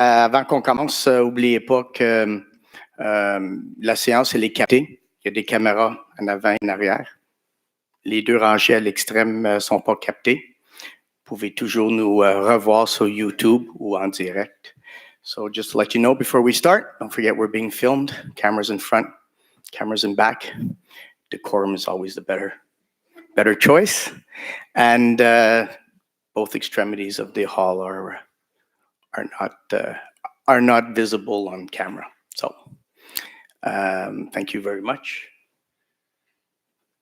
Avant qu'on commence, n'oubliez pas que la séance, elle est captée. Il y a des caméras en avant et en arrière. Les deux rangées à l'extrême ne sont pas captées. Vous pouvez toujours nous revoir sur YouTube ou en direct. So just to let you know before we start, don't forget we're being filmed. Cameras in front, cameras in back. Decorum is always the better choice. And both extremities of the hall are not visible on camera. So thank you very much.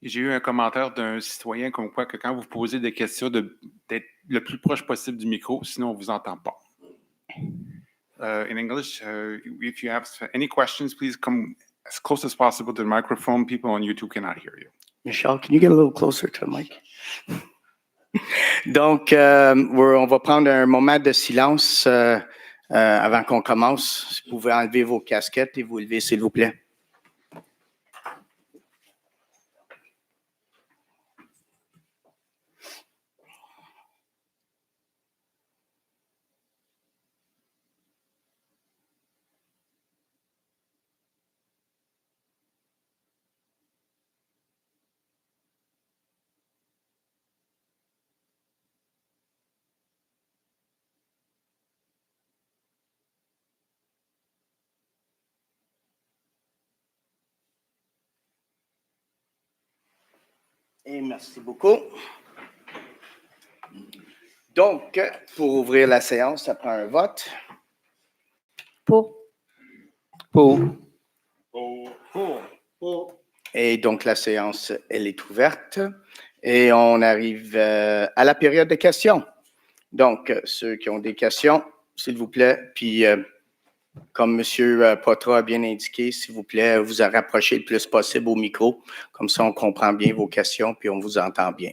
J'ai eu un commentaire d'un citoyen comme quoi que quand vous posez des questions, d'être le plus proche possible du micro, sinon on ne vous entend pas. In English, if you have any questions, please come as close as possible to the microphone. People on YouTube cannot hear you. Michelle, can you get a little closer to the mic? Donc, on va prendre un moment de silence avant qu'on commence. Si vous pouvez enlever vos casquettes et vous lever, s'il vous plaît. Et merci beaucoup. Donc, pour ouvrir la séance, ça prend un vote. Pour. Et donc, la séance, elle est ouverte. Et on arrive à la période de questions. Donc, ceux qui ont des questions, s'il vous plaît, puis comme M. Potra a bien indiqué, s'il vous plaît, vous rapprochez le plus possible au micro. Comme ça, on comprend bien vos questions, puis on vous entend bien.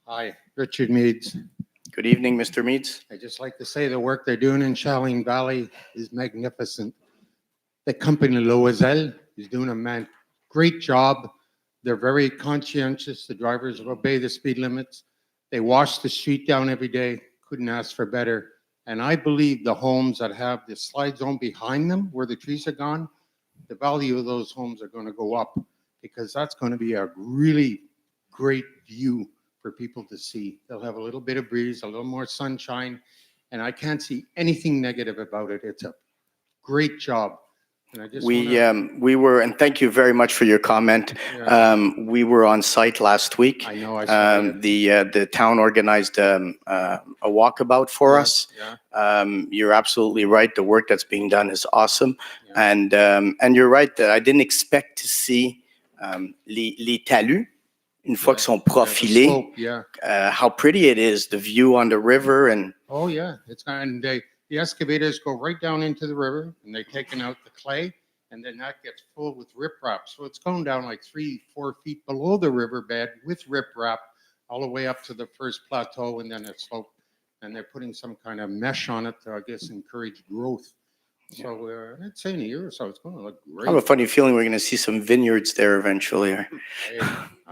Hi, Richard Meads. Good evening, Mr. Meads. I'd just like to say the work they're doing in Charling Valley is magnificent. The company Loisel is doing a great job. They're very conscientious. The drivers obey the speed limits. They wash the street down every day. Couldn't ask for better. And I believe the homes that have the slide zone behind them, where the trees are gone, the value of those homes are going to go up because that's going to be a really great view for people to see. They'll have a little bit of breeze, a little more sunshine, and I can't see anything negative about it. It's a great job. And I just we were, and thank you very much for your comment. Yeah. We were on site last week. I know. I saw it. The town organized a walkabout for us. Yeah. You're absolutely right. The work that's being done is awesome, yeah. And you're right that I didn't expect to see les talus. Une fois qu'ils sont profilés, slope, yeah. How pretty it is, the view on the river. And oh, yeah. And the excavators go right down into the river, and they're taking out the clay, and then that gets full with riprap. So it's going down like 3-4 feet below the riverbed with riprap all the way up to the first plateau, and then it's slope. And they're putting some kind of mesh on it to, I guess, encourage growth. So I'd say in a year or so, it's going to look great. I have a funny feeling we're going to see some vineyards there eventually.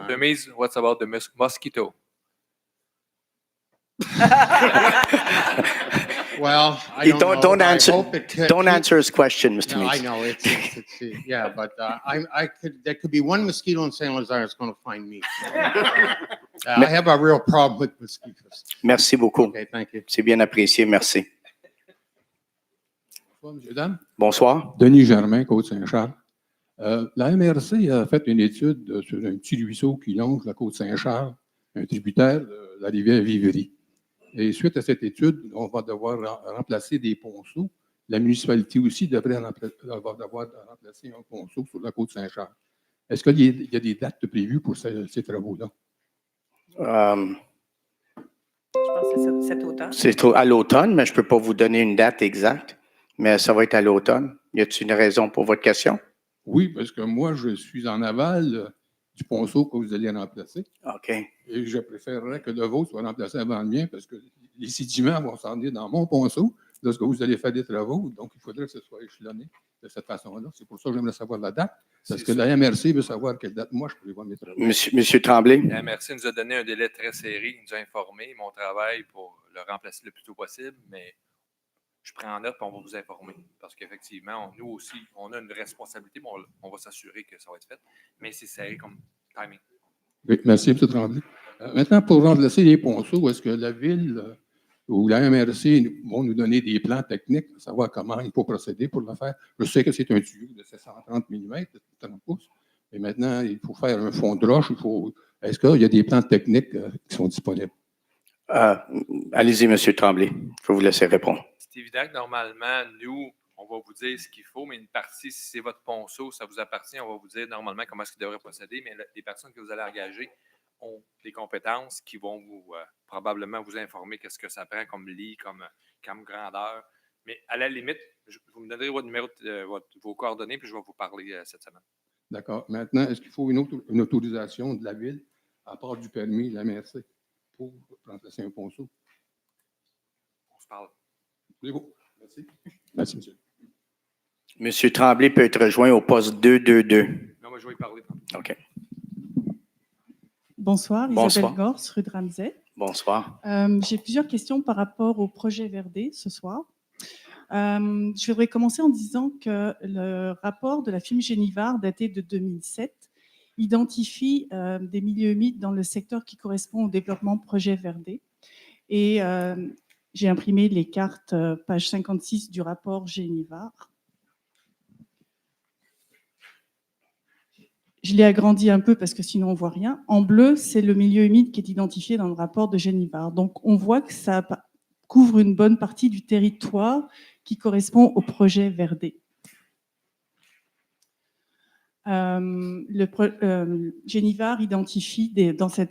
Demise, what's about the mosquito? Well, I don't know. Don't answer his question, Mr. No, Meads. I know it's yeah, but there could be one mosquito in Saint-Lazare that's going to find me. I have a real problem with mosquitoes. Merci beaucoup. Okay, thank you. C'est bien apprécié, merci. Bonsoir, M. Dame. Bonsoir. Denis Germain, Côte-Saint-Charles. La MRC a fait une étude sur un petit ruisseau qui longe la Côte-Saint-Charles, un tributaire de la rivière Vivery. Et suite à cette étude, on va devoir remplacer des ponceaux. La municipalité aussi devrait devoir remplacer un ponceau sur la Côte-Saint-Charles. Est-ce qu'il y a des dates prévues pour ces travaux-là? Je pense que c'est cet automne. C'est à l'automne, mais je ne peux pas vous donner une date exacte. Mais ça va être à l'automne. Y a-t-il une raison pour votre question? Oui, parce que moi, je suis en aval du ponceau que vous allez remplacer. OK. Et je préférerais que le vôtre soit remplacé avant le mien parce que les sédiments vont s'en aller dans mon ponceau lorsque vous allez faire des travaux. Donc, il faudrait que ce soit échelonné de cette façon-là. C'est pour ça que j'aimerais savoir la date. Parce que la MRC veut savoir quelle date moi je pourrais voir mes travaux. Monsieur Tremblay. La MRC nous a donné un délai très serré. Il nous a informé. Mon travail pour le remplacer le plus tôt possible, mais je prends en note et on va vous informer. Parce qu'effectivement, nous aussi, on a une responsabilité, mais on va s'assurer que ça va être fait. Mais c'est serré comme timing. Oui, merci, M. Tremblay. Maintenant, pour remplacer les ponceaux, est-ce que la Ville ou la MRC vont nous donner des plans techniques pour savoir comment il faut procéder pour le faire? Je sais que c'est un tuyau de 730 mm, de 30 pouces, mais maintenant, il faut faire un fond de roche. Est-ce qu'il y a des plans techniques qui sont disponibles? Allez-y, M. Tremblay. Je vais vous laisser répondre. C'est évident que normalement, nous, on va vous dire ce qu'il faut, mais une partie, si c'est votre ponceau, ça vous appartient, on va vous dire normalement comment est-ce qu'il devrait procéder, mais les personnes que vous allez engager ont des compétences qui vont probablement vous informer qu'est-ce que ça prend comme lit, comme grandeur. Mais à la limite, vous me donnerez votre numéro, vos coordonnées, puis je vais vous parler cette semaine. D'accord. Maintenant, est-ce qu'il faut une autorisation de la Ville, à part du permis de la MRC, pour remplacer un ponceau? On se parle. C'est beau. Merci. Merci, monsieur. M. Tremblay peut être rejoint au poste 222. Non, moi, je vais y parler. OK. Bonsoir, Bonsoir. Isabelle Gors, rue de Ramsay. Bonsoir. J'ai plusieurs questions par rapport au projet Verdé ce soir. Je voudrais commencer en disant que le rapport de la firme Génivard, daté de 2007, identifie des milieux humides dans le secteur qui correspond au développement projet Verdé. Et j'ai imprimé les cartes, page 56 du rapport Génivard. Je l'ai agrandi un peu parce que sinon on ne voit rien. En bleu, c'est le milieu humide qui est identifié dans le rapport de Génivard. Donc on voit que ça couvre une bonne partie du territoire qui correspond au projet Verdé. Génivard identifie dans ce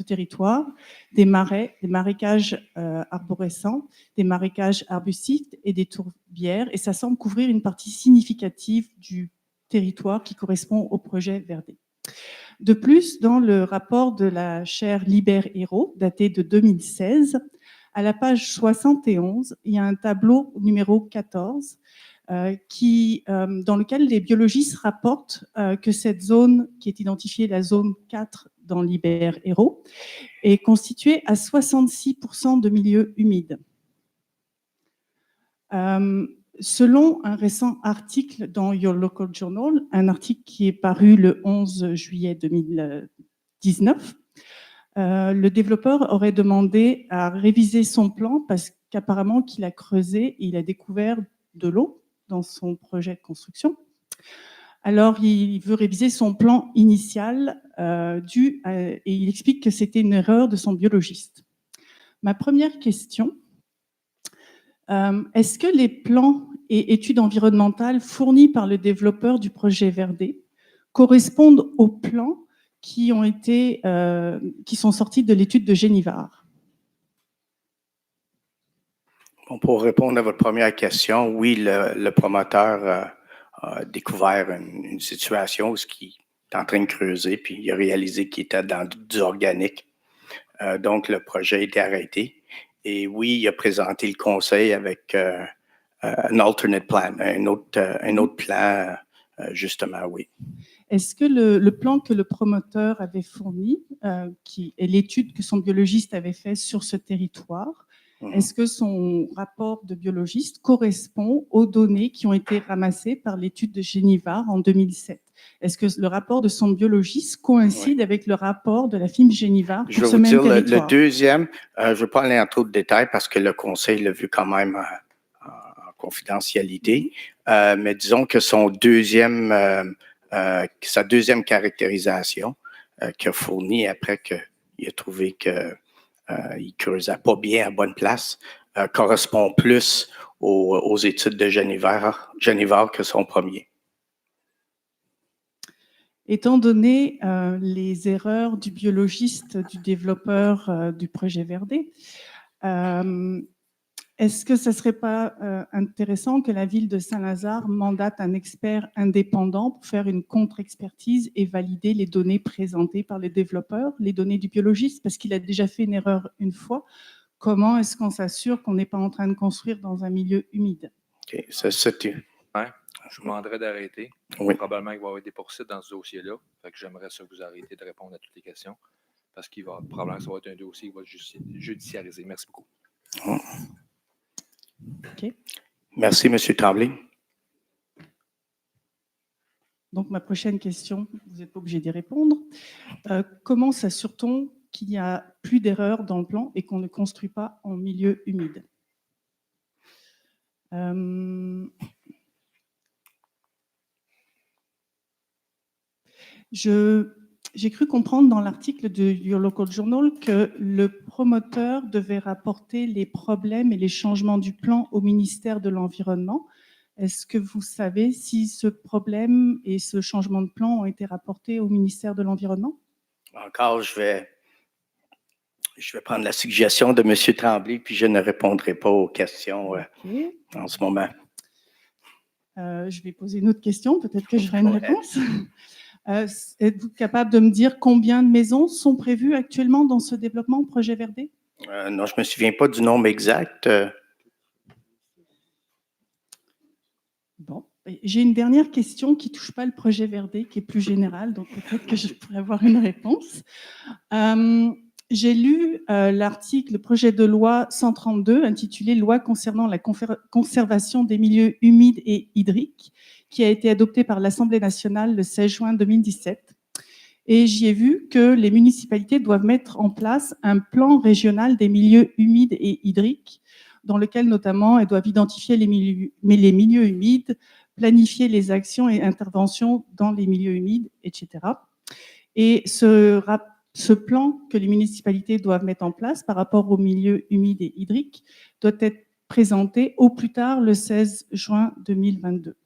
territoire des marais, des marécages arborescents, des marécages arbustifs et des tourbières, et ça semble couvrir une partie significative du territoire qui correspond au projet Verdé. De plus, dans le rapport de la chaire Liber-Héros, daté de 2016, à la page 71, il y a un tableau numéro 14 dans lequel les biologistes rapportent que cette zone, qui est identifiée la zone 4 dans Liber-Héros, est constituée à 66% de milieux humides. Selon un récent article dans Your Local Journal, un article qui est paru le 11 juillet 2019, le développeur aurait demandé à réviser son plan parce qu'apparemment qu'il a creusé et il a découvert de l'eau dans son projet de construction. Alors, il veut réviser son plan initial et il explique que c'était une erreur de son biologiste. Ma première question, est-ce que les plans et études environnementales fournis par le développeur du projet Verdé correspondent aux plans qui sont sortis de l'étude de Génivard? Bon, pour répondre à votre première question, oui, le promoteur a découvert une situation où il est en train de creuser, puis il a réalisé qu'il était dans du organique. Donc, le projet a été arrêté. Et oui, il a présenté le conseil avec un alternate plan, un autre plan, justement, oui. Est-ce que le plan que le promoteur avait fourni, et l'étude que son biologiste avait faite sur ce territoire, est-ce que son rapport de biologiste correspond aux données qui ont été ramassées par l'étude de Génivard en 2007? Est-ce que le rapport de son biologiste coïncide avec le rapport de la firme Génivard pour ce même territoire? Je vais vous dire, le deuxième, je ne vais pas aller en trop de détails parce que le conseil l'a vu quand même en confidentialité, mais disons que sa deuxième caractérisation qu'il a fournie après qu'il a trouvé qu'il ne creusait pas bien à bonne place, correspond plus aux études de Génivard que son premier. Étant donné les erreurs du biologiste, du développeur du projet Verdé, est-ce que ce ne serait pas intéressant que la ville de Saint-Lazare mandate un expert indépendant pour faire une contre-expertise et valider les données présentées par les développeurs, les données du biologiste, parce qu'il a déjà fait une erreur une fois? Comment est-ce qu'on s'assure qu'on n'est pas en train de construire dans un milieu humide? OK, ça, c'était... Ouais, je vous demanderais d'arrêter. Oui. Probablement qu'il va y avoir des poursuites dans ce dossier-là. Fait que j'aimerais ça que vous arrêtez de répondre à toutes les questions parce qu'il va probablement que ça va être un dossier qui va être judiciarisé. Merci beaucoup. OK. Merci, M. Tremblay. Donc, ma prochaine question, vous n'êtes pas obligé d'y répondre. Comment s'assure-t-on qu'il n'y a plus d'erreurs dans le plan et qu'on ne construit pas en milieu humide? J'ai cru comprendre dans l'article de Your Local Journal que le promoteur devait rapporter les problèmes et les changements du plan au ministère de l'Environnement. Est-ce que vous savez si ce problème et ce changement de plan ont été rapportés au ministère de l'Environnement? Encore, je vais prendre la suggestion de M. Tremblay, puis je ne répondrai pas aux questions OK. en ce moment. Je vais poser une autre question, peut-être que j'aurai une réponse. Êtes-vous capable de me dire combien de maisons sont prévues actuellement dans ce développement projet Verdé? Non, je ne me souviens pas du nombre exact. Bon, j'ai une dernière question qui ne touche pas le projet Verdé, qui est plus générale, donc peut-être que je pourrais avoir une réponse. J'ai lu l'article, le projet de loi 132, intitulé « Loi concernant la conservation des milieux humides et hydriques », qui a été adopté par l'Assemblée nationale le 16 juin 2017. Et j'y ai vu que les municipalités doivent mettre en place un plan régional des milieux humides et hydriques, dans lequel notamment elles doivent identifier les milieux humides, planifier les actions et interventions dans les milieux humides, etc. Et ce plan que les municipalités doivent mettre en place par rapport aux milieux humides et hydriques doit être présenté au plus tard le 16 juin 2022.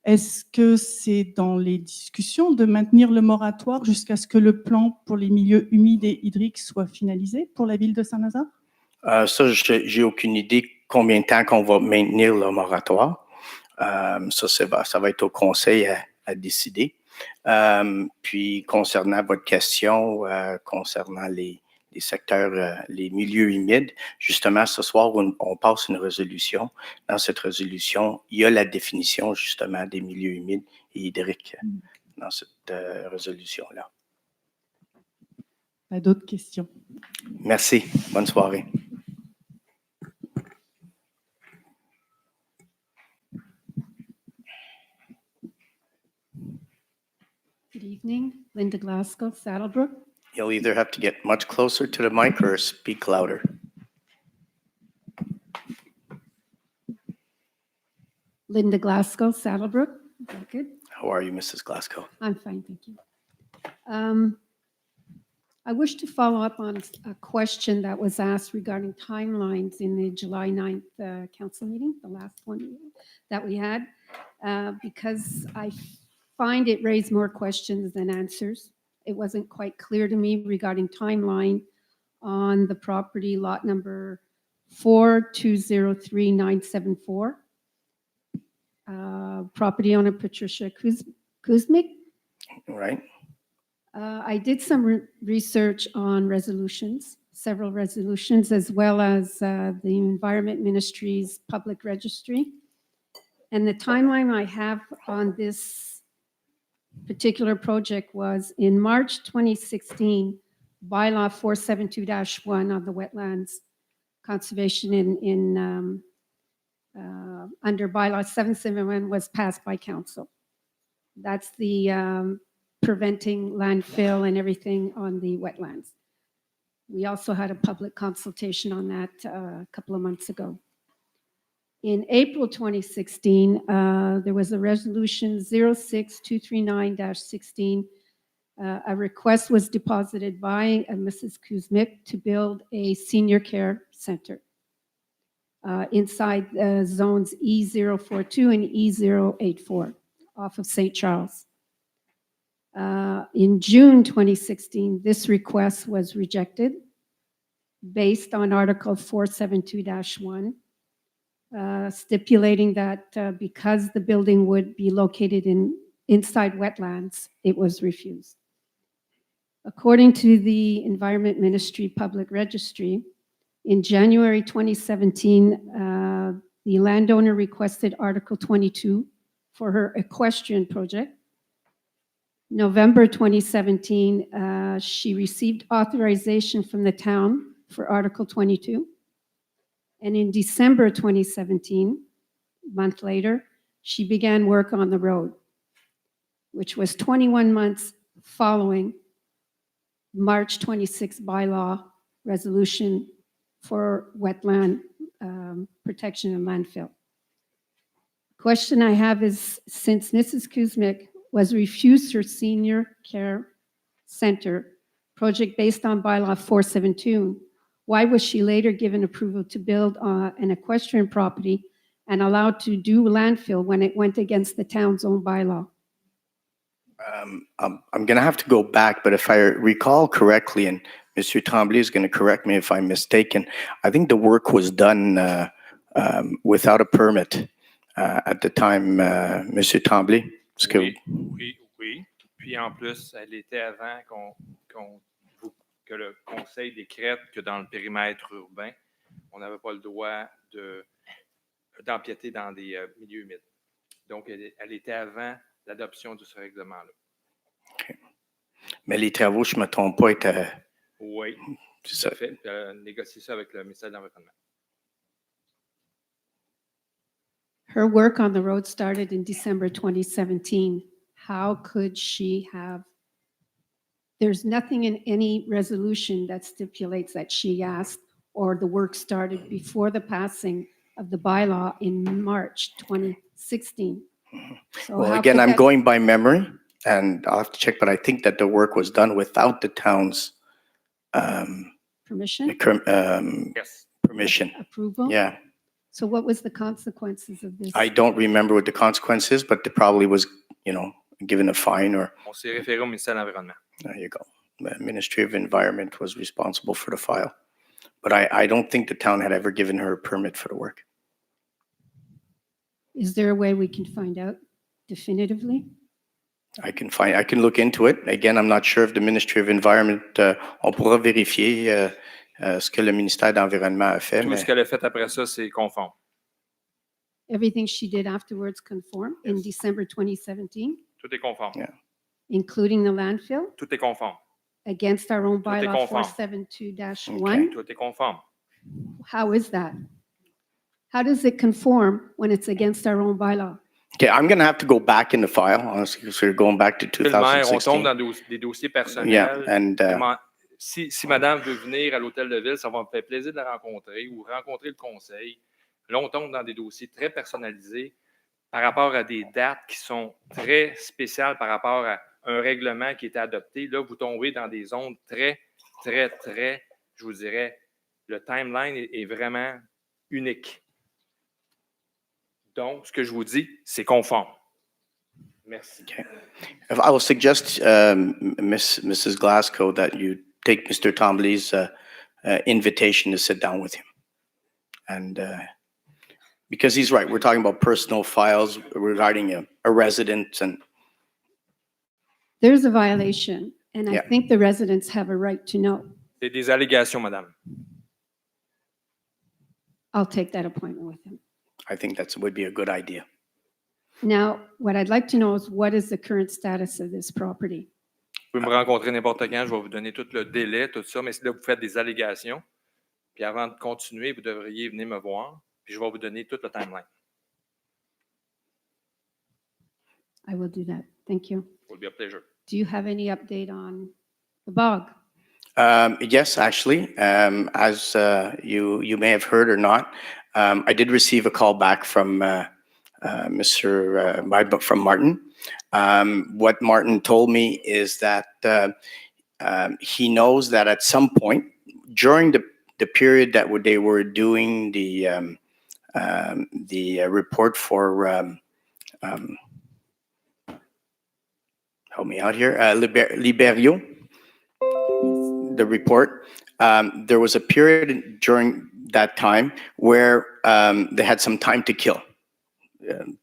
Est-ce que c'est dans les discussions de maintenir le moratoire jusqu'à ce que le plan pour les milieux humides et hydriques soit finalisé pour la ville de Saint-Lazare? Ça, j'ai aucune idée combien de temps qu'on va maintenir le moratoire. Ça va être au conseil à décider. Puis, concernant votre question, concernant les secteurs, les milieux humides, justement, ce soir, on passe une résolution. Dans cette résolution, il y a la définition, justement, des milieux humides et hydriques dans cette résolution-là. Pas d'autres questions? Merci. Bonne soirée. Good evening, Linda Glasgow, Saddlebrook. You'll either have to get much closer to the mic or speak louder. Linda Glasgow, Saddlebrook. Is that good? How are you, Mrs. Glasgow? I'm fine, thank you. I wish to follow up on a question that was asked regarding timelines in the July 9th council meeting, the last one that we had, because I find it raised more questions than answers. It wasn't quite clear to me regarding timeline on the property lot number 4203974. Property owner Patricia Kuzmik. Right. I did some research on resolutions, several resolutions, as well as the Environment Ministry's public registry. And the timeline I have on this particular project was in March 2016, bylaw 472-1 of the wetlands conservation under bylaw 771 was passed by council. That's the preventing landfill and everything on the wetlands. We also had a public consultation on that a couple of months ago. In April 2016, there was a resolution 06239-16. A request was deposited by Mrs. Kuzmik to build a senior care center inside zones E042 and E084 off of St. Charles. In June 2016, this request was rejected based on Article 472-1, stipulating that because the building would be located inside wetlands, it was refused. According to the Environment Ministry Public Registry, in January 2017, the landowner requested Article 22 for her equestrian project. November 2017, she received authorization from the town for Article 22. And in December 2017, a month later, she began work on the road, which was 21 months following March 26 bylaw resolution for wetland protection and landfill. Question I have is, since Mrs. Kuzmic was refused her senior care center project based on bylaw 472, why was she later given approval to build an equestrian property and allowed to do landfill when it went against the town's own bylaw? I'm going to have to go back, but if I recall correctly, and Mr. Tremblay is going to correct me if I'm mistaken, I think the work was done without a permit at the time, Mr. Tremblay. Oui. Puis en plus, elle était avant que le conseil décrète que dans le périmètre urbain, on n'avait pas le droit d'empiéter dans des milieux humides. Donc, elle était avant l'adoption de ce règlement-là. Okay. Mais les travaux, je ne me trompe pas, étaient... Oui, c'est ça. Tout à fait. Négocier ça avec le ministère de l'Environnement. Her work on the road started in December 2017. How could she have, there's nothing in any resolution that stipulates that she asked or the work started before the passing of the bylaw in March 2016. So Well, how again, could I'm that- going by memory, and I'll have to check, but I think that the work was done without the town's Permission? Yes. permission. Approval? Yeah. So what was the consequences of this? I don't remember what the consequence is, but there probably was, given a fine or, On s'est référé au ministère de l'Environnement. there you go. The Ministry of Environment was responsible for the file. But I don't think the town had ever given her a permit for the work. Is there a way we can find out definitively? I can look into it. Again, I'm not sure if the Ministry of Environment, on pourra vérifier ce que le ministère de l'Environnement a fait. Tout ce qu'elle a fait après ça, c'est conforme. Everything she did afterwards conform in December 2017, Tout est conforme. Yeah. including the landfill, Tout est conforme. against our own Tout est bylaw conforme. 472-1? Tout est conforme. How is that? How does it conform when it's against our own bylaw? Okay, I'm going to have to go back in the file, honestly, because we're going back to Le maire, on 2016. tombe dans des dossiers personnels. Yeah, and Si madame veut venir à l'hôtel de ville, ça va me faire plaisir de la rencontrer ou rencontrer le conseil. Là, on tombe dans des dossiers très personnalisés par rapport à des dates qui sont très spéciales par rapport à un règlement qui était adopté. Là, vous tombez dans des zones très, je vous dirais, le timeline est vraiment unique. Donc, ce que je vous dis, c'est conforme. Merci. Okay. I will suggest, Mrs. Glasgow, that you take Mr. Tombly's invitation to sit down with him. And because he's right, we're talking about personal files regarding a resident, and There's a violation, and I Yeah. think the residents have a right to know. C'est des allégations, madame. I'll take that appointment with him. I think that would be a good idea. Now, what I'd like to know is what is the current status of this property? Vous pouvez me rencontrer n'importe quand, je vais vous donner tout le délai, tout ça, mais si là, vous faites des allégations, puis avant de continuer, vous devriez venir me voir, puis je vais vous donner tout le timeline. I will do that. Thank you. It will be a pleasure. Do you have any update on the bog? Yes, actually, as you may have heard or not, I did receive a call back from from Martin. What Martin told me is that he knows that at some point during the period that they were doing the report for help me out here, Liberio, the report, there was a period during that time where they had some time to kill,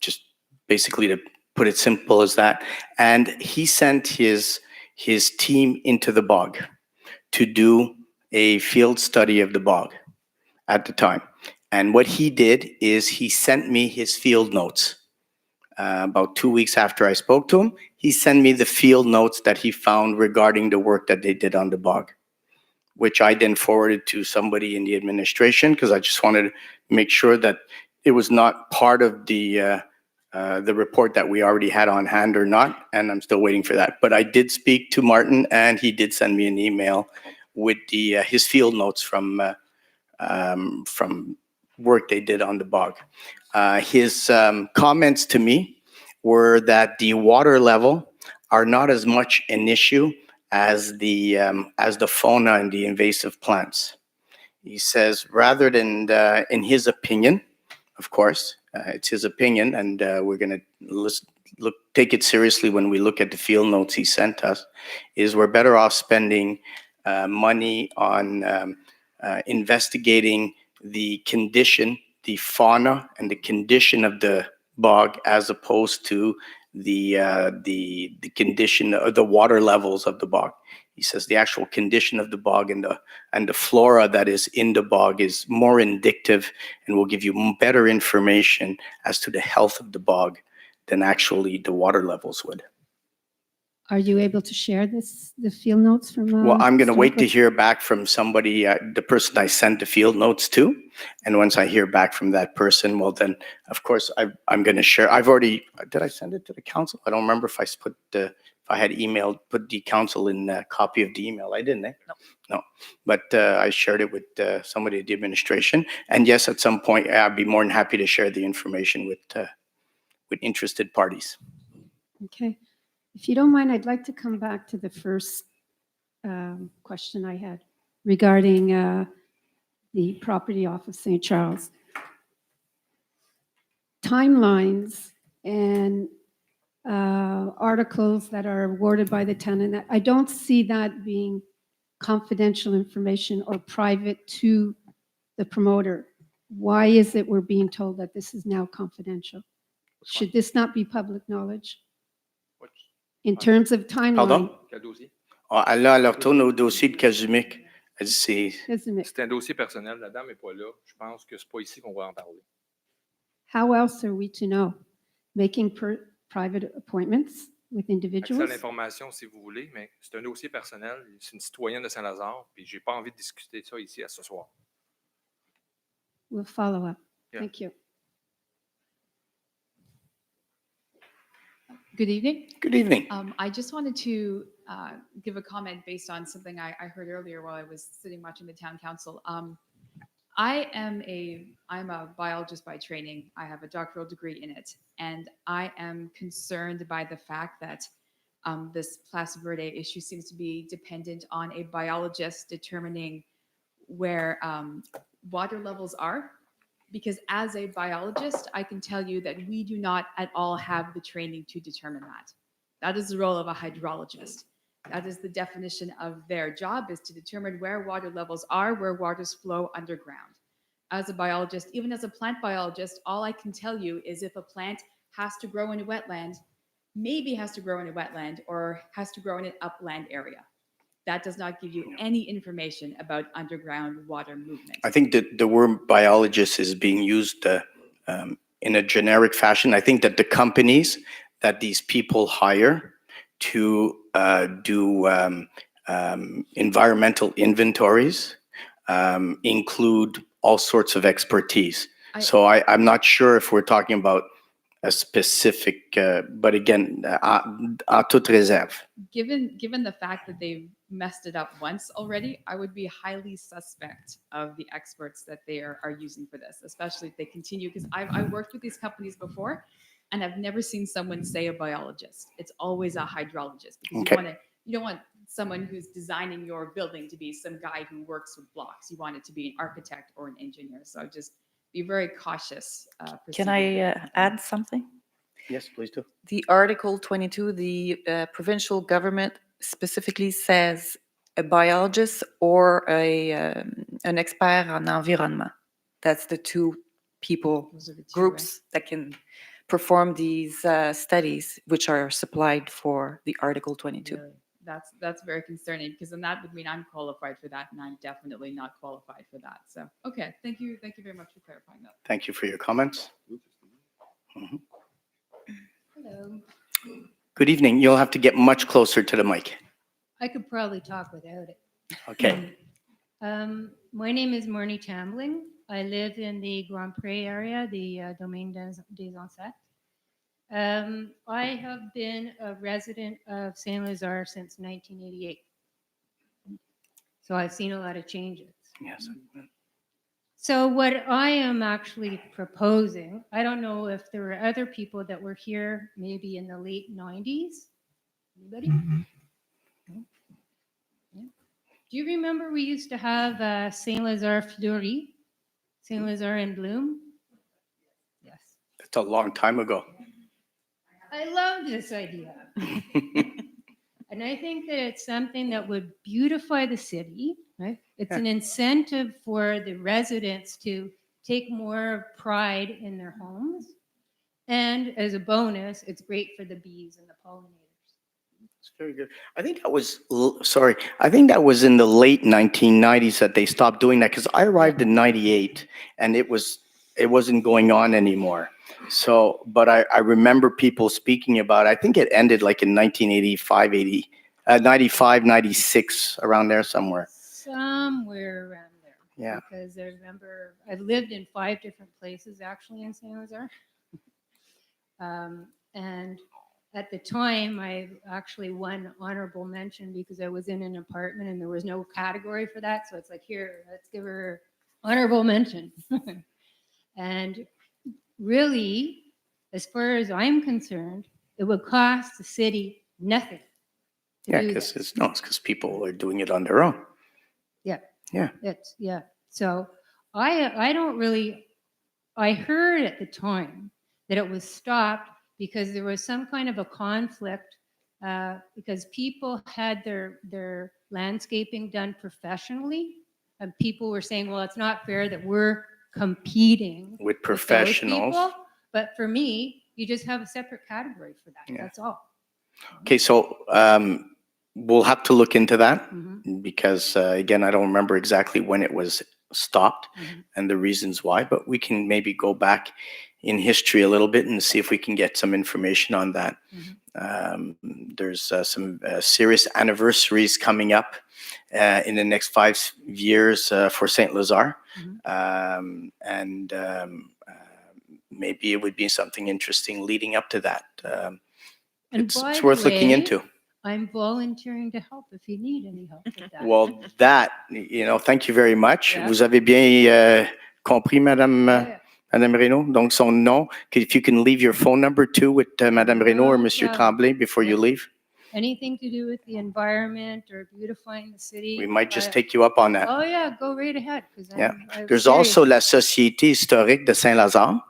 just basically to put it simple as that. And he sent his team into the bog to do a field study of the bog at the time. And what he did is he sent me his field notes. About 2 weeks after I spoke to him, he sent me the field notes that he found regarding the work that they did on the bog. which I then forwarded to somebody in the administration because I just wanted to make sure that it was not part of the report that we already had on hand or not, and I'm still waiting for that. But I did speak to Martin, and he did send me an email with his field notes from work they did on the bog. His comments to me were that the water level are not as much an issue as the fauna and the invasive plants. He says rather than, in his opinion, of course, it's his opinion, and we're going to take it seriously when we look at the field notes he sent us, is we're better off spending money on investigating the condition, the fauna, and the condition of the bog, as opposed to the condition of the water levels of the bog. He says the actual condition of the bog and the flora that is in the bog is more indicative and will give you better information as to the health of the bog than actually the water levels would. Are you able to share the field notes from? Well, I'm going to wait to historical- hear back from somebody, the person I sent the field notes to. And once I hear back from that person, well, then, of course, I'm going to share. Did I send it to the council? I don't remember if I had emailed, put the council in a copy of the email. I didn't, eh? No. But I shared it with somebody at the administration. And yes, at some point, I'd be more than happy to share the information with interested parties. Okay. If you don't mind, I'd like to come back to the first question I had regarding the property off of St. Charles. Timelines and articles that are awarded by the tenant, I don't see that being confidential information or private to the promoter. Why is it we're being told that this is now confidential? Should this not be public knowledge? In terms of timeline? Pardon? Quel dossier? Elle retourne au dossier de Cazumic. Elle dit Isn't it? C'est un dossier personnel, la dame n'est pas là. Je pense que c'est pas ici qu'on va en parler. How else are we to know? Making private appointments with Accès à individuals? l'information si vous voulez, mais c'est un dossier personnel. C'est une citoyenne de Saint-Lazare, puis j'ai pas envie de discuter de ça ici à ce soir. We'll follow up. Yeah. Thank you. Good evening. Good evening. I just wanted to give a comment based on something I heard earlier while I was sitting watching the town council. I'm a biologist by training. I have a doctoral degree in it, and I am concerned by the fact that this Place Verde issue seems to be dependent on a biologist determining where water levels are. Because as a biologist, I can tell you that we do not at all have the training to determine that. That is the role of a hydrologist. That is the definition of their job, is to determine where water levels are, where waters flow underground. As a biologist, even as a plant biologist, all I can tell you is if a plant has to grow in a wetland, maybe has to grow in a wetland, or has to grow in an upland area. That does not give you any information about underground water movement. I think that the word biologist is being used in a generic fashion. I think that the companies that these people hire to do environmental inventories include all sorts of expertise. So I'm not sure if we're talking about a specific, but again, à toute réserve. Given the fact that they've messed it up once already, I would be highly suspect of the experts that they are using for this, especially if they continue, because I've worked with these companies before, and I've never seen someone say a biologist. It's always a hydrologist, because Okay. you don't want someone who's designing your building to be some guy who works with blocks. You want it to be an architect or an engineer. So just be very cautious. Can I add something? Yes, please do. The Article 22, the provincial government specifically says a biologist or an expert en environnement. That's the two people, Those are the two, groups that can perform these studies, which are supplied for the Article 22. Really? That's very concerning, because then that would mean I'm qualified for that, and I'm definitely not qualified for that. So, okay, thank you very much for clarifying that. Thank you for your comments. Mhm. Hello. Good evening. You'll have to get much closer to the mic. I could probably talk without it. Okay. My name is Marnie Tambling. I live in the Grand Pré area, the Domaine des Ancêtres. I have been a resident of Saint-Lazare since 1988. So I've seen a lot of changes. Yes. So what I am actually proposing, I don't know if there were other people that were here maybe in the late 90s. Anybody? No? Yeah. Do you remember we used to have Saint-Lazare Fleury? Saint-Lazare in bloom? Yes. That's a long time ago. I love this idea. And I think that it's something that would beautify the city, right? It's an incentive for the residents to take more pride in their homes. And as a bonus, it's great for the bees and the pollinators. It's very good. I think that was, I think that was in the late 1990s that they stopped doing that, because I arrived in 98 and it wasn't going on anymore. So, but I remember people speaking about it. I think it ended like in 1985, 95, 96, around there somewhere. Somewhere around there. Yeah. Because I remember I've lived in 5 different places actually in Saint-Lazare. And at the time, I actually won honorable mention because I was in an apartment and there was no category for that. So it's like, here, let's give her honorable mention. And really, as far as I'm concerned, it would cost the city nothing. Yeah, because it's because people are doing it on their own. Yeah. Yeah. So I don't really, I heard at the time that it was stopped because there was some kind of a conflict because people had their landscaping done professionally, and people were saying, well, it's not fair that we're competing With professionals. those people. But for me, you just have a separate category for that. Yeah. That's all. Okay, so we'll have to look into that Mhm. because, again, I don't remember exactly when it was stopped and the reasons why, but we can maybe go back in history a little bit and see if we can get some information on that. There's some serious anniversaries coming up in the next 5 years for Saint-Lazare. And maybe it would be something interesting leading up to that. It's worth looking into. I'm volunteering to help if you need any help with that. Well, thank you very much. Yeah. Vous avez bien compris, Madame Yeah. Madame Reynaud. Donc, son nom, if you can leave your phone number too with Madame Reynaud or No Monsieur problem. Tremblay before you leave. Anything to do with the environment or beautifying the city. We might just take you up on that. Oh yeah, go right ahead. Yeah. There's also la Société historique de Saint-Lazare,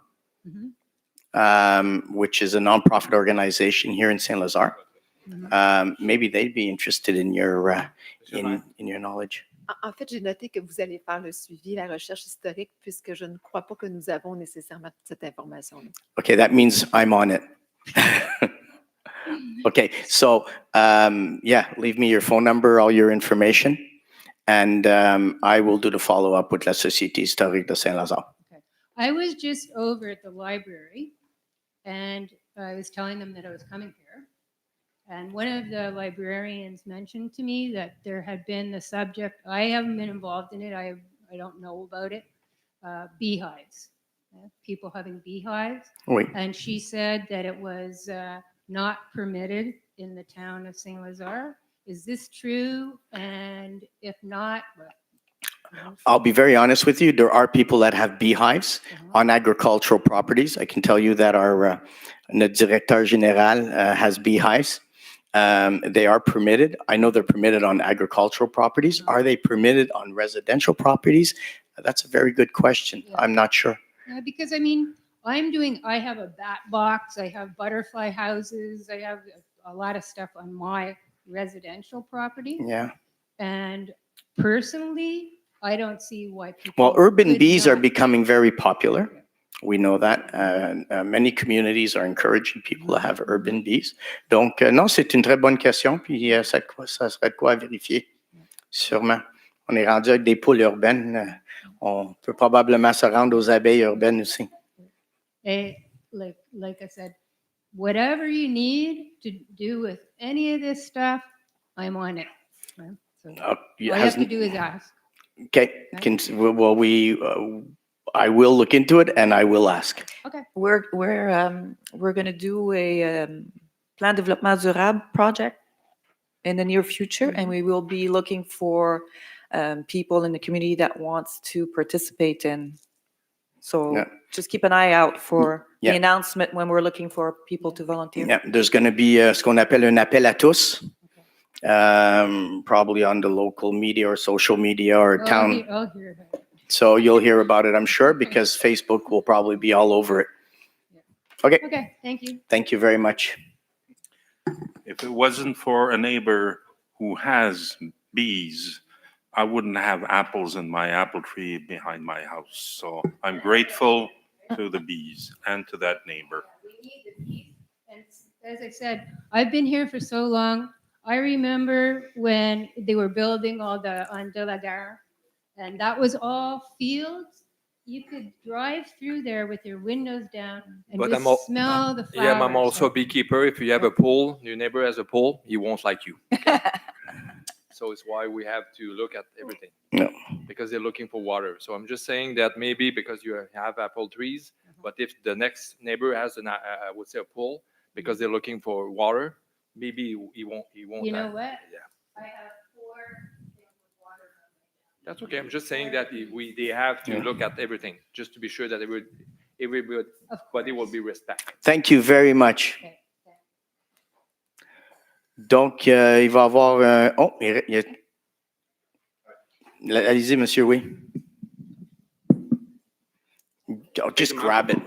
which is a nonprofit organization here in Saint-Lazare. Maybe they'd be interested in your in your knowledge. En fait, j'ai noté que vous allez faire le suivi, la recherche historique, puisque je ne crois pas que nous avons nécessairement cette information-là. Okay, that means I'm on it. Okay, so leave me your phone number, all your information, and I will do the follow-up with la Société historique de Saint-Lazare. Okay. I was just over at the library, and I was telling them that I was coming here. And one of the librarians mentioned to me that there had been the subject, I haven't been involved in it, I don't know about it, beehives, people having beehives. Oui. And she said that it was not permitted in the town of Saint-Lazare. Is this true? And if not, what? I'll be very honest with you. There are people that have beehives on agricultural properties. I can tell you that our notre directeur général has beehives. They are permitted. I know they're permitted on agricultural properties. Are they permitted on residential properties? That's a very good question. Yeah. I'm not sure. Yeah, because I have a bat box, I have butterfly houses, I have a lot of stuff on my residential property. Yeah. And personally, I don't see why people. Well, urban could bees are not- becoming very popular. We know that. Many communities are encouraging people to have urban bees. Donc, non, c'est une très bonne question. Puis, ça serait de quoi à vérifier. Sûrement. On est rendu avec des poules urbaines. On peut probablement se rendre aux abeilles urbaines aussi. Like I said, whatever you need to do with any of this stuff, I'm on it. So all you have to do is ask. Okay, I will look into it and I will ask. Okay. We're going to do a plan développement durable project in the near future, and we will be looking for people in the community that wants to participate in. So Yeah. just keep an eye out for Yeah. the announcement when we're looking for people to volunteer. Yeah, there's going to be ce qu'on appelle un appel à tous, probably on the local media or social media or town. I'll hear that. So you'll hear about it, I'm sure, because Facebook will probably be all over it. Okay, Okay, thank you. thank you very much. If it wasn't for a neighbor who has bees, I wouldn't have apples in my apple tree behind my house. So I'm grateful to the bees and to that neighbor. We need the peace. And as I said, I've been here for so long. I remember when they were building all the on De La Gare, and that was all fields. You could drive through there with your windows down and But just smell the flowers. Yeah, I'm also a beekeeper. If you have a pool, your neighbor has a pool, he won't like you. So it's why we have to look at everything. No. Because they're looking for water. So I'm just saying that maybe because you have apple trees, but if the next neighbor has I would say a pool, because they're looking for water, maybe he won't. You know what? Yeah. I have 4 things with water. That's okay. I'm just saying that they have to look at everything just to be sure that everybody will be respected. Thank you very much. Okay. Donc, il va y avoir... allez-y, monsieur, oui. Oh, just grab it.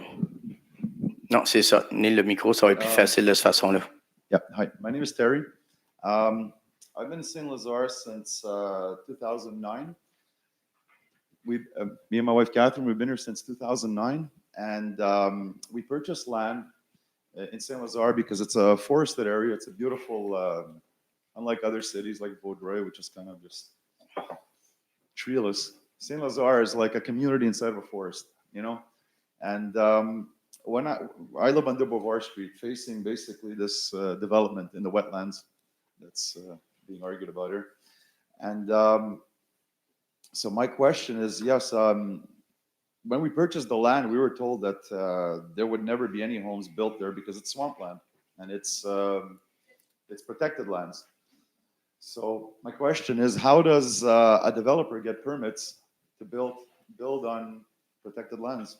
Non, c'est ça. Tenez le micro, ça va être plus facile de cette façon-là. Yeah, hi, my name is Terry. I've been in Saint-Lazare since 2009. Me and my wife Catherine, we've been here since 2009, and we purchased land in Saint-Lazare because it's a forested area. It's a beautiful, unlike other cities like Vaudreuil, which is kind of just treeless. Saint-Lazare is like a community inside of a forest, you know. And when I live on de Beauvoir Street, facing basically this development in the wetlands that's being argued about here. And so my question is, yes, when we purchased the land, we were told that there would never be any homes built there because it's swampland and it's protected lands. So my question is, how does a developer get permits to build on protected lands?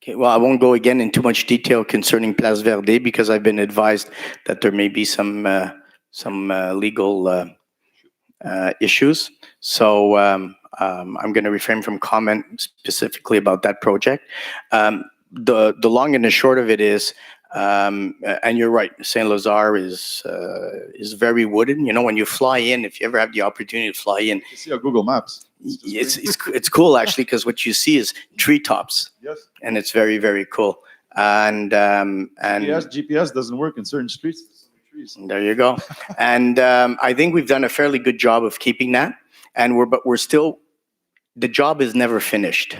Okay, well, I won't go again in too much detail concerning Place Verde because I've been advised that there may be some legal issues. So I'm going to refrain from comment specifically about that project. The long and the short of it is, and you're right, Saint-Lazare is very wooded. You know, when you fly in, if you ever have the opportunity to fly in, You see on Google Maps. it's cool actually because what you see is treetops. Yes. And it's very, very cool. And GPS doesn't work in certain streets. Trees. There you go. And I think we've done a fairly good job of keeping that. And we're still, the job is never finished.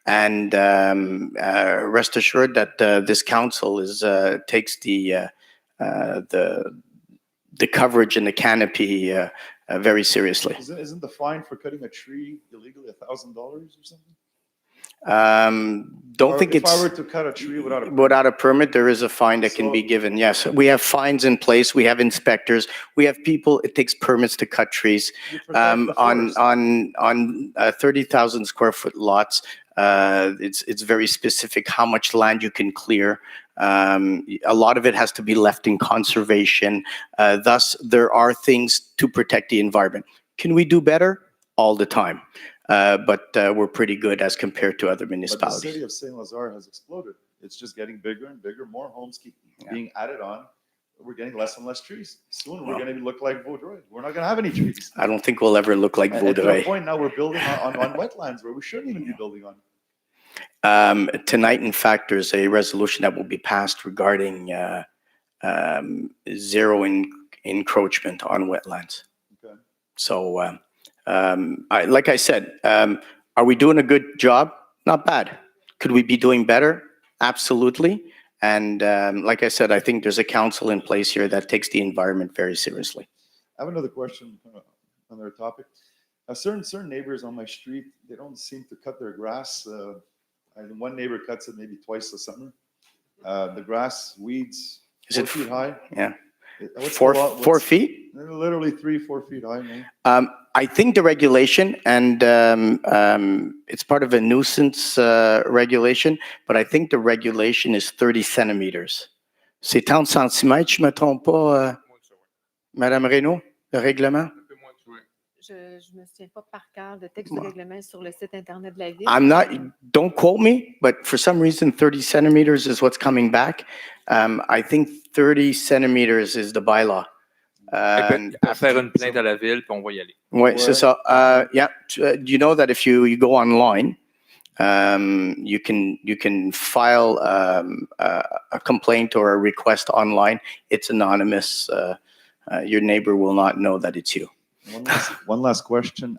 And rest assured that this council takes the coverage and the canopy very seriously. Isn't the fine for cutting a tree illegally $1,000 or something? Don't think if it's... I were to cut a tree without Without a permit, there is a fine that can be given. Yes, we have fines in place. We have inspectors. We have people. It takes permits to cut trees. On 30,000 square foot lots. It's very specific how much land you can clear. A lot of it has to be left in conservation. Thus, there are things to protect the environment. Can we do better? All the time. But we're pretty good as compared to other municipalities. But the city of Saint-Lazare has exploded. It's just getting bigger and bigger. More homes keep being added on. We're getting less and less trees. Soon we're going to look like Vaudreuil. We're not going to have any trees. I don't think we'll ever look like And to Vaudreuil. the point now we're building on wetlands where we shouldn't even be building on. Tonight, in fact, there's a resolution that will be passed regarding zero encroachment on wetlands. Okay. So, like I said, are we doing a good job? Not bad. Could we be doing better? Absolutely. And like I said, I think there's a council in place here that takes the environment very seriously. I have another question on another topic. certain neighbors on my street, they don't seem to cut their grass. One neighbor cuts it maybe twice a summer. The grass, weeds, Is 4 it feet high. Yeah. What's Four, the law? 4 feet? Literally 3-4 feet high, man. I think the regulation, and it's part of a nuisance regulation, but I think the regulation is 30 centimeters. C'est 30 centimètres, je ne me trompe pas, Madame Reynaud, le règlement? Je ne me souviens pas par cœur de texte de règlement sur le site Internet de la ville. Don't quote me, but for some reason, 30 centimeters is what's coming back. I think 30 centimeters is the bylaw. Ils peuvent faire une plainte à la ville, puis on va y aller. Oui, c'est ça. Yeah, you know that if you go online, you can file a complaint or a request online. It's anonymous. Your neighbor will not know that it's you. One last question.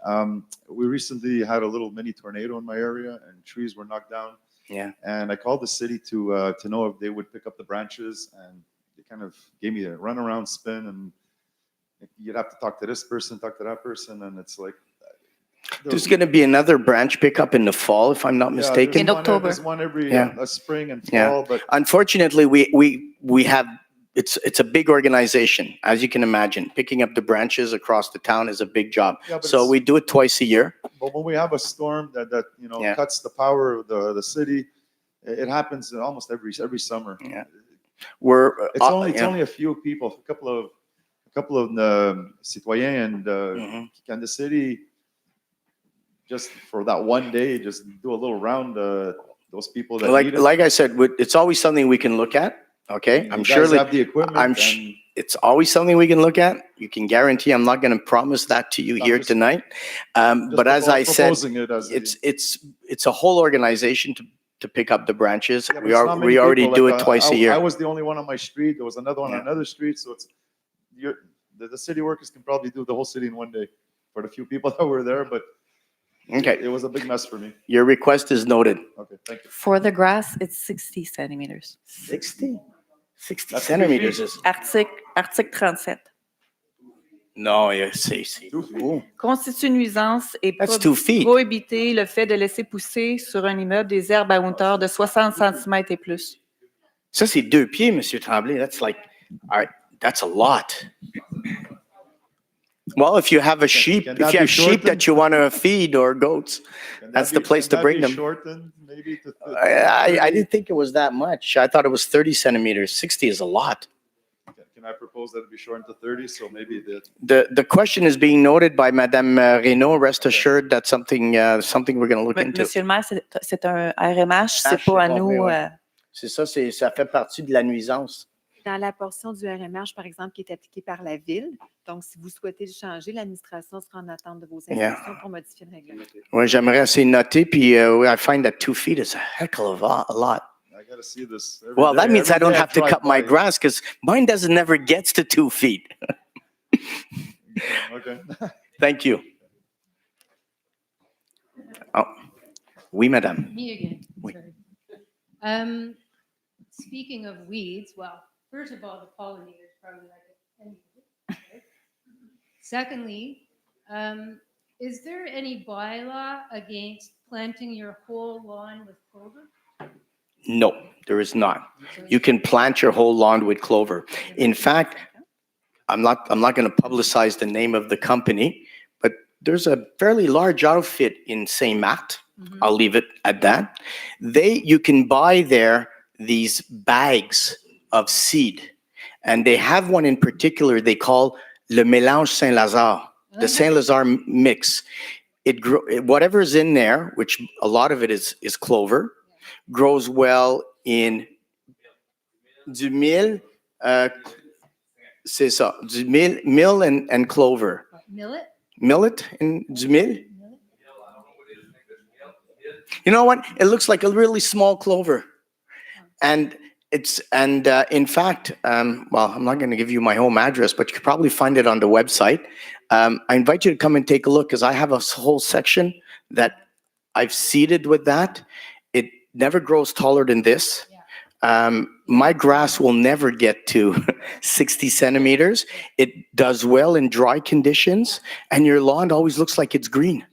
We recently had a little mini tornado in my area, and trees were knocked down. Yeah. And I called the city to know if they would pick up the branches, and they kind of gave me a runaround spin, and you'd have to talk to this person, talk to that person, and it's like. There's going to be another branch pickup in the fall, if I'm not mistaken. In October. There's one every spring and fall, Yeah. but Unfortunately, we have. It's a big organization, as you can imagine. Picking up the branches across the town is a big job. Yeah, but So we do it twice a year. But when we have a storm that cuts the power of the city, it happens almost every summer. Yeah. It's only a few people, a couple of citoyens, and can the city just for that one day just do a little round those people that need it? Like I said, it's always something we can look at. Okay, I'm You sure guys have the equipment. it's always something we can look at. You can guarantee I'm not going to promise that to you here tonight. But as I said, it's a whole organization to pick up the branches. Yeah, We already do it twice a year. I was the only one on my street. There was another one on another street. So the city workers can probably do the whole city in one day for the few people that were there. But Okay. it was a big mess for me. Your request is noted. Okay, thank you. For the grass, it's 60 centimeters. 60 That's centimeters is. Article 37. No, c'est. Constitue une nuisance et That's 2 feet. prohibiter le fait de laisser pousser sur un immeuble des herbes à hauteur de 60 cm et plus. Ça, c'est 2 pieds, Monsieur Tremblay. That's all right, that's a lot. Well, if you have a sheep, Can if that you be have sheep shortened? that you want to feed or goats, that's the place to bring them. Shortened, maybe to I didn't think it was that much. I thought it was 30 centimeters. 60 is a lot. Can I propose that it be shortened to 30? So maybe The question is being noted by Madame Reynaud. Rest assured that's something we're going to look into. Monsieur le maire, c'est un RMH, c'est pas à nous. C'est ça, ça fait partie de la nuisance. Dans la portion du RMH, par exemple, qui est appliquée par la ville. Donc, si vous souhaitez le changer, l'administration sera en attente de vos instructions pour modifier le règlement. Ouais, j'aimerais assez noter, puis I find that 2 feet is a heck of a lot. I got to see this. Well, that means I don't have to cut my grass. grass because mine doesn't never gets to 2 feet. Okay. Thank you. Oh, oui, madame. Me again. Oui. Sorry. Speaking of weeds, well, first of all, the pollinators probably like it anyway. Right? Secondly, is there any bylaw against planting your whole lawn with clover? No, there is not. You can plant your whole lawn with clover. In fact, I'm not going to publicize the name of the company, but there's a fairly large outfit in Saint Martin. I'll leave it at that. You can buy there these bags of seed, and they have one in particular they call le mélange Saint-Lazare, the Saint-Lazare mix. Whatever's in there, which a lot of it is clover, grows well in du mil, c'est ça, du mil and clover. Millet? Millet and du mil? You know what? It looks like a really small clover. And in fact, well, I'm not going to give you my home address, but you could probably find it on the website. I invite you to come and take a look because I have a whole section that I've seeded with that. It never grows taller than this. My grass will never get to 60 centimeters. It does well in dry conditions, and your lawn always looks like it's green.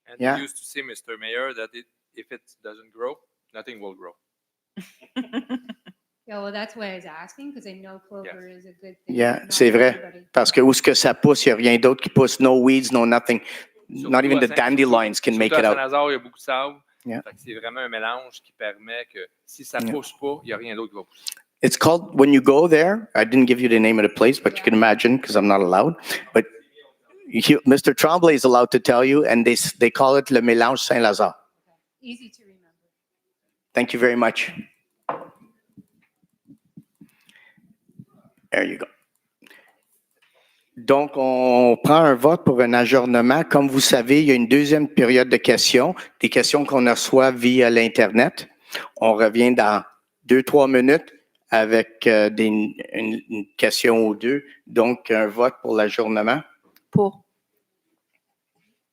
And Yeah. you used to say, Mr. Mayor, that if it doesn't grow, nothing will grow. Yeah, well, that's why I was asking, because I know clover is a good thing. Yeah, not c'est for vrai. everybody. Parce que où est-ce que ça pousse, il n'y a rien d'autre qui pousse. No weeds, no nothing. Surtout Not even à the dandelions can make surtout it à out. Saint-Lazare, il y a beaucoup de sable. Yeah. Fait que c'est vraiment un mélange qui permet que si ça Yeah. pousse pas, il n'y a rien d'autre qui va pousser. It's called, when you go there, I didn't give you the name of the place, but you can imagine, because I'm not allowed. But Mr. Tremblay is allowed to tell you, and they call it le mélange Saint-Lazare. Easy to remember. Thank you very much. There you go. Donc, on prend un vote pour un ajournement. Comme vous savez, il y a une deuxième période de questions, des questions qu'on reçoit via l'Internet. On revient dans 2-3 minutes avec une question ou deux. Donc, un vote pour l'ajournement. Pour.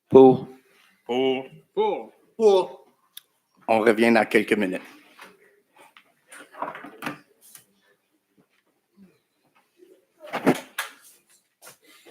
Pour. On revient dans quelques minutes.